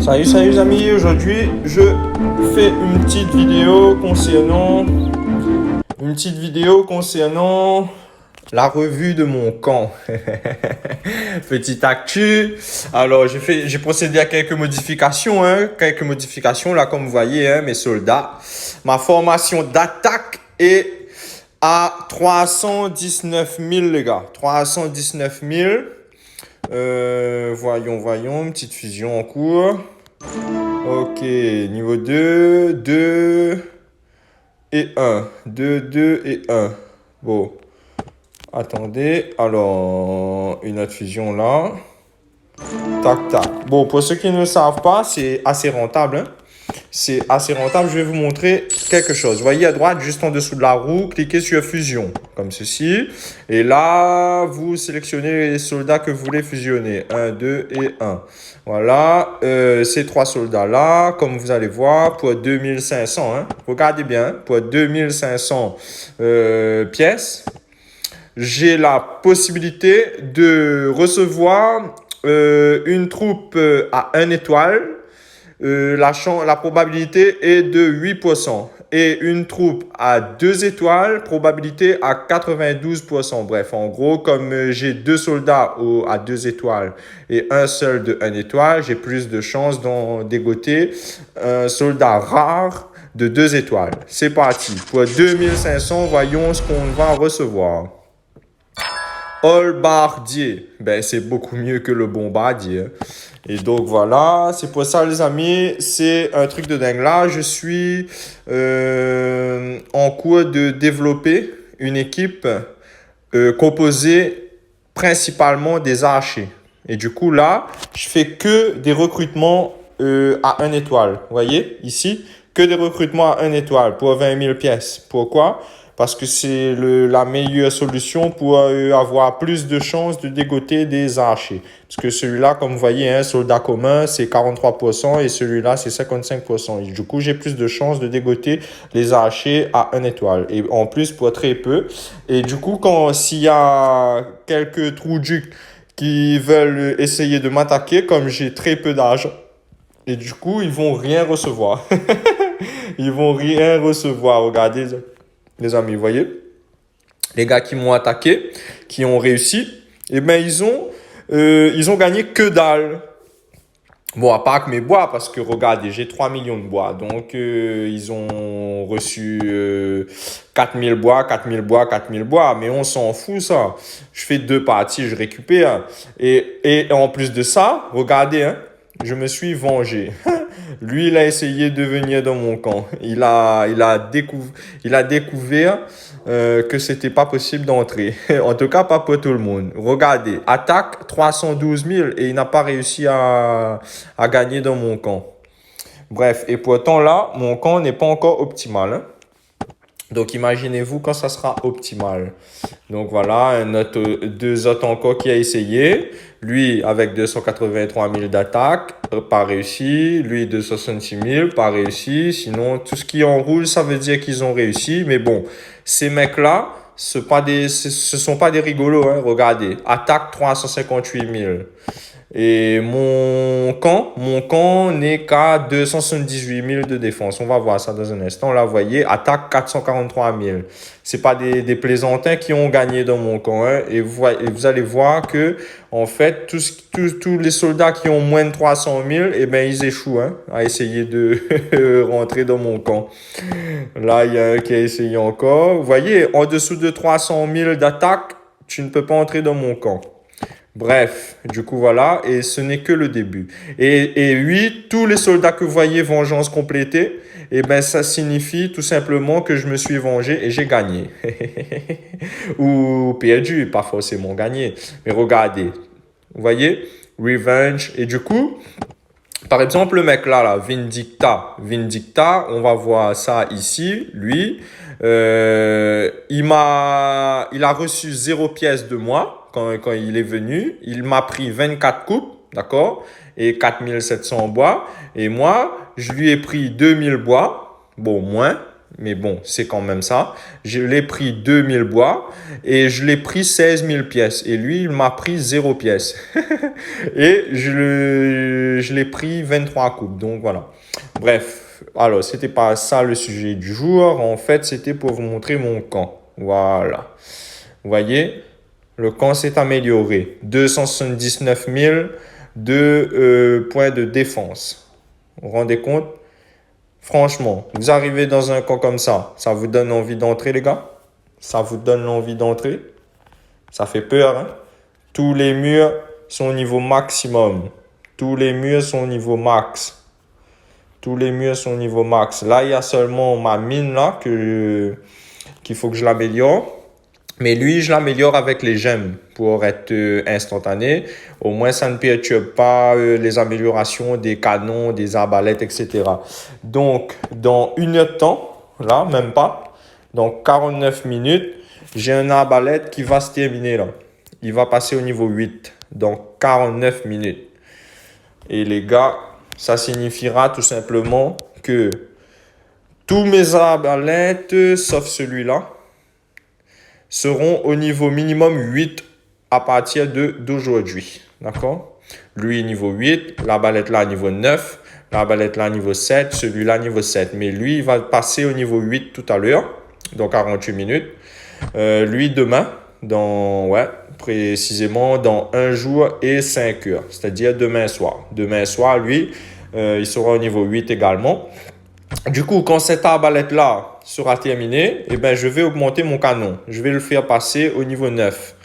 Salut les amis, aujourd'hui je fais une petite vidéo concernant la revue de mon camp. Petite actu. Alors j'ai procédé à quelques modifications, là comme vous voyez, mes soldats. Ma formation d'attaque est à 319 000 les gars, 319 000. Voyons, une petite fusion en cours. Ok, niveau 2, 2 et 1. 2, 2 et 1. Bon, attendez. Alors, une autre fusion là. Tac, tac. Bon, pour ceux qui ne le savent pas, c'est assez rentable, hein. C'est assez rentable. Je vais vous montrer quelque chose. Vous voyez à droite, juste en dessous de la roue, cliquez sur fusion, comme ceci. Et là, vous sélectionnez les soldats que vous voulez fusionner. 1, 2 et 1. Voilà. Ces trois soldats-là, comme vous allez voir, pour 2500. Hein. Regardez bien, pour 2500 pièces, j'ai la possibilité de recevoir une troupe à 1 étoile. La probabilité est de 8%. Et une troupe à 2 étoiles, probabilité à 92%. Bref, en gros, comme j'ai 2 soldats à 2 étoiles et un seul de 1 étoile, j'ai plus de chances d'en dégoter un soldat rare de 2 étoiles. C'est parti. Pour 2500, voyons ce qu'on va recevoir. Halbardier, ben c'est beaucoup mieux que le bombardier. Et donc voilà, c'est pour ça les amis, c'est un truc de dingue. Là, je suis en cours de développer une équipe composée principalement des archers. Et du coup là, je fais que des recrutements à 1 étoile. Vous voyez ici, que des recrutements à 1 étoile pour 20 000 pièces. Pourquoi ? Parce que c'est la meilleure solution pour avoir plus de chances de dégoter des archers. Parce que celui-là, comme vous voyez, un soldat commun, c'est 43% et celui-là, c'est 55%. Et du coup, j'ai plus de chances de dégoter les archers à 1 étoile. Et en plus, pour très peu. Et du coup, s'il y a quelques trouducs qui veulent essayer de m'attaquer, comme j'ai très peu d'argent, et du coup, ils vont rien recevoir. Ils vont rien recevoir. Regardez, les amis, vous voyez, les gars qui m'ont attaqué, qui ont réussi, eh ben ils ont gagné que dalle. Bon, à part que mes bois, parce que regardez, j'ai 3 millions de bois. Donc, ils ont reçu 4000 bois, 4000 bois, 4000 bois. Mais on s'en fout, ça. Je fais 2 parties, je récupère. Et en plus de ça, regardez, hein, je me suis vengé. Lui, il a essayé de venir dans mon camp. Il a découvert que c'était pas possible d'entrer. En tout cas, pas pour tout le monde. Regardez, attaque 312 000 et il n'a pas réussi à gagner dans mon camp. Bref, et pourtant là, mon camp n'est pas encore optimal, hein. Donc, imaginez-vous quand ça sera optimal. Donc, voilà, deux autres encore qui a essayé. Lui, avec 283 000 d'attaque, pas réussi. Lui, 266 000, pas réussi. Sinon, tout ce qui enroule, ça veut dire qu'ils ont réussi. Mais bon, ces mecs-là, ce sont pas des rigolos, hein. Regardez, attaque 358 000. Et mon camp n'est qu'à 278 000 de défense. On va voir ça dans un instant. Là, vous voyez, attaque 443 000. C'est pas des plaisantins qui ont gagné dans mon camp, hein. Et vous allez voir que, en fait, tous les soldats qui ont moins de 300 000, eh ben, ils échouent, hein, à essayer de rentrer dans mon camp. Là, il y a un qui a essayé encore. Vous voyez, en dessous de 300 000 d'attaque, tu ne peux pas entrer dans mon camp. Bref, du coup, voilà, et ce n'est que le début. Et oui, tous les soldats que vous voyez, vengeance complétée, eh ben, ça signifie tout simplement que je me suis vengé et j'ai gagné. Ou perdu, pas forcément gagné. Mais regardez, vous voyez, revenge. Et du coup, par exemple, le mec là, Vindicta, on va voir ça ici, lui, il a reçu 0 pièce de moi quand il est venu. Il m'a pris 24 coupes, d'accord, et 4700 bois. Et moi, je lui ai pris 2000 bois, bon, moins, Mais bon, c'est quand même ça. Je l'ai pris 2000 bois et je l'ai pris 16 000 pièces. Et lui, il m'a pris 0 pièce. Et je l'ai pris 23 coupes. Donc voilà. Bref, alors c'était pas ça le sujet du jour. En fait, c'était pour vous montrer mon camp. Voilà. Vous voyez, le camp s'est amélioré. 279 000 de points de défense. Vous vous rendez compte? Franchement, vous arrivez dans un camp comme ça vous donne envie d'entrer, les gars? Ça vous donne envie d'entrer? Ça fait peur, hein? Tous les murs sont au niveau maximum. Tous les murs sont au niveau max. Tous les murs sont au niveau max. Là, il y a seulement ma mine là qu'il faut que je l'améliore. Mais lui, je l'améliore avec les gemmes pour être instantané. Au moins, ça ne perturbe pas les améliorations des canons, des arbalètes, etc. Donc, dans 1 heure de temps, là, même pas, dans 49 minutes, j'ai un arbalète qui va se terminer là. Il va passer au niveau 8 dans 49 minutes. Et les gars, ça signifiera tout simplement que tous mes arbalètes, sauf celui-là, seront au niveau minimum 8 à partir d'aujourd'hui. D'accord? Lui, niveau 8, l'arbalète là, niveau 9, l'arbalète là, niveau 7, celui-là, niveau 7. Mais lui, il va passer au niveau 8 tout à l'heure, dans 48 minutes. Lui, demain, précisément dans 1 jour et 5 heures, c'est-à-dire demain soir. Demain soir, lui, il sera au niveau 8 également. Du coup, quand cette arbalète-là sera terminée, eh ben, je vais augmenter mon canon. Je vais le faire passer au niveau 9.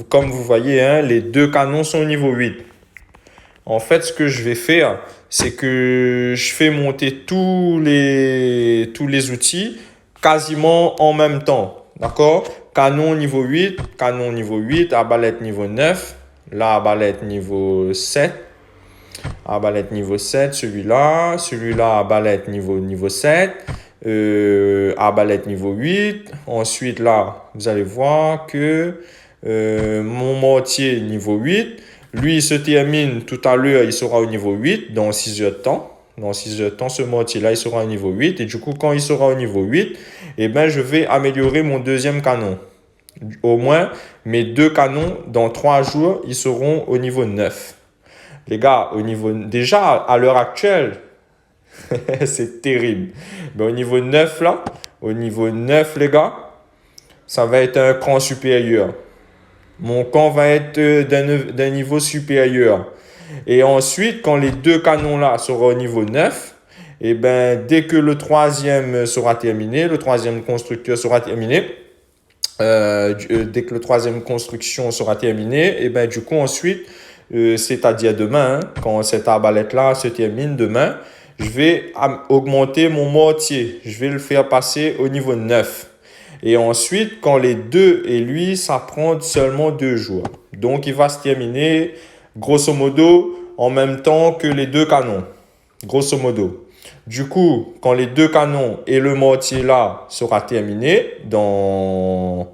Comme vous voyez, hein, les deux canons sont au niveau 8. En fait, ce que je vais faire, c'est que je fais monter tous les outils quasiment en même temps. D'accord? Canon niveau 8, arbalète niveau 9, l'arbalète niveau 7. Arbalète niveau 7, celui-là, arbalète niveau 7, arbalète niveau 8. Ensuite, là, vous allez voir que mon mortier niveau 8, lui, il se termine tout à l'heure, il sera au niveau 8 dans 6 heures de temps. Dans 6 heures de temps, ce mortier-là, il sera au niveau 8. Et du coup, quand il sera au niveau 8, eh ben, je vais améliorer mon deuxième canon. Au moins, mes deux canons, dans 3 jours, ils seront au niveau 9. Les gars, déjà, à l'heure actuelle, c'est terrible. Mais au niveau 9, là, les gars, ça va être un cran supérieur. Mon camp va être d'un niveau supérieur. Et ensuite, quand les deux canons-là seront au niveau 9, et ben, dès que le troisième sera terminé, le troisième constructeur sera terminé, dès que le troisième construction sera terminée, et ben, du coup, ensuite, c'est-à-dire demain, hein, quand cette arbalète-là se termine demain, je vais augmenter mon mortier. Je vais le faire passer au niveau 9. Et ensuite, quand les deux et lui, ça prend seulement 2 jours. Donc, il va se terminer, grosso modo, en même temps que les deux canons. Grosso modo. Du coup, quand les deux canons et le mortier là sera terminé dans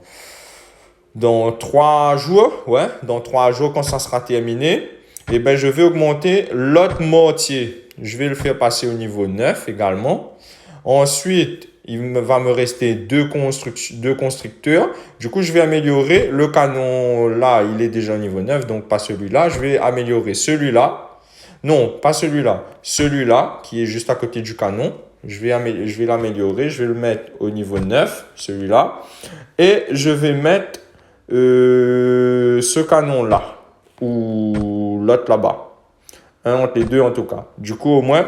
3 jours, dans 3 jours quand ça sera terminé, eh ben, je vais augmenter l'autre mortier. Je vais le faire passer au niveau 9 également. Ensuite, il va me rester deux constructeurs. Du coup, je vais améliorer le canon là, il est déjà au niveau 9, donc pas celui-là. Je vais améliorer celui-là. Non, pas celui-là. Celui-là qui est juste à côté du canon. Je vais l'améliorer. Je vais le mettre au niveau 9, celui-là. Et je vais mettre ce canon-là ou l'autre là-bas. Un entre les deux en tout cas. Du coup, au moins,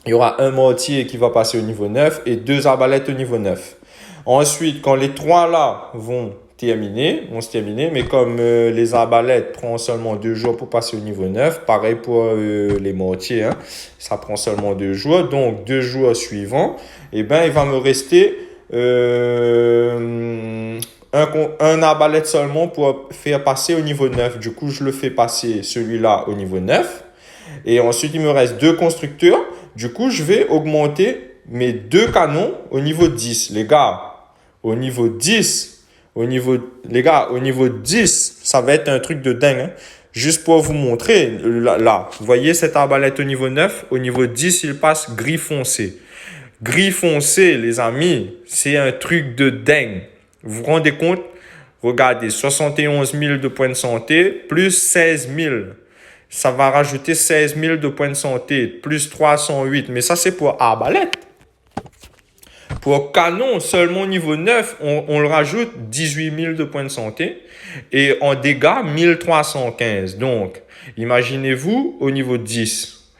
il y aura un mortier qui va passer au niveau 9 et 2 arbalètes au niveau 9. Ensuite, quand les 3 là vont se terminer, mais comme les arbalètes prennent seulement 2 jours pour passer au niveau 9, pareil pour les mortiers, hein, ça prend seulement 2 jours. Donc, 2 jours suivants, eh ben, il va me rester un arbalète seulement pour faire passer au niveau 9. Du coup, je le fais passer celui-là au niveau 9. Et ensuite, il me reste 2 constructeurs. Du coup, je vais augmenter mes 2 canons au niveau 10. Les gars, au niveau 10, ça va être un truc de dingue. Hein. Juste pour vous montrer, là, vous voyez cette arbalète au niveau 9, au niveau 10, il passe gris foncé. Gris foncé, les amis, c'est un truc de dingue. Vous vous rendez compte? Regardez, 71 000 de points de santé, plus 16 000. Ça va rajouter 16 000 de points de santé, plus 308. Mais ça, c'est pour arbalète. Pour canon, seulement niveau 9, on le rajoute 18 000 de points de santé. Et en dégâts, 1315. Donc, imaginez-vous au niveau 10.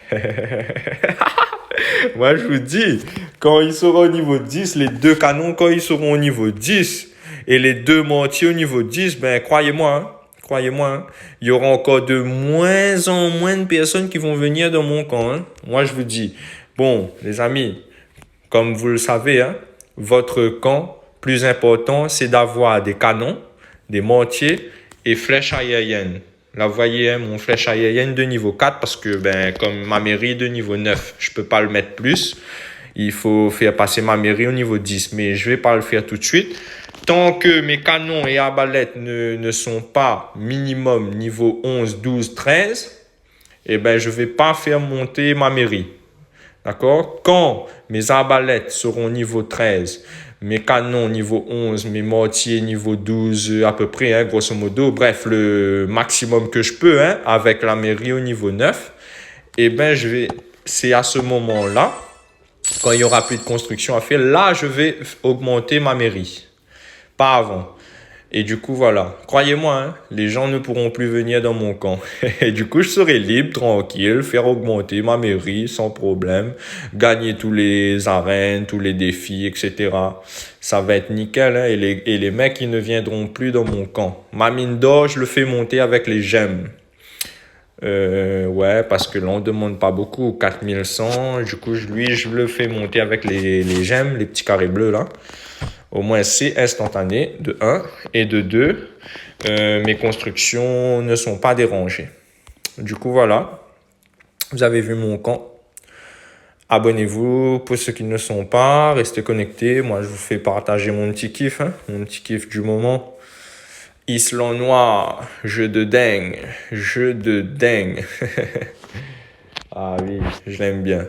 Moi, je vous dis, quand ils seront au niveau 10, les deux canons, quand ils seront au niveau 10, et les deux mortiers au niveau 10, ben, croyez-moi, il y aura encore de moins en moins de personnes qui vont venir dans mon camp. Hein. Moi, je vous dis, bon, les amis, comme vous le savez, hein, votre camp, plus important, c'est d'avoir des canons, des mortiers et flèches aériennes. Là, vous voyez, hein, mon flèche aérienne de niveau 4 parce que, ben, comme ma mairie de niveau 9, je peux pas le mettre plus. Il faut faire passer ma mairie au niveau 10, mais je vais pas le faire tout de suite. Tant que mes canons et arbalètes ne sont pas minimum niveau 11, 12, 13, eh ben, je vais pas faire monter ma mairie. D'accord? Quand mes arbalètes seront niveau 13, mes canons niveau 11, mes mortiers niveau 12 à peu près, hein, grosso modo, bref, le maximum que je peux, hein, avec la mairie au niveau 9, eh ben, c'est à ce moment-là, quand il y aura plus de construction à faire, là, je vais augmenter ma mairie. Pas avant. Et du coup, voilà. Croyez-moi, hein, les gens ne pourront plus venir dans mon camp. Et du coup, je serai libre, tranquille, faire augmenter ma mairie sans problème, gagner tous les arènes, tous les défis, etc. Ça va être nickel, hein, et les mecs, ils ne viendront plus dans mon camp. Ma mine d'or, je le fais monter avec les gemmes. Ouais, parce que là, on demande pas beaucoup, 4100. Du coup, je le fais monter avec les gemmes, les petits carrés bleus, là. Au moins, c'est instantané, de 1. Et de 2, mes constructions ne sont pas dérangées. Du coup, voilà. Vous avez vu mon camp. Abonnez-vous pour ceux qui ne sont pas. Restez connectés. Moi, je vous fais partager mon petit kiff, hein, mon petit kiff du moment. Island Noir, jeu de dingue. Ah oui, je l'aime bien.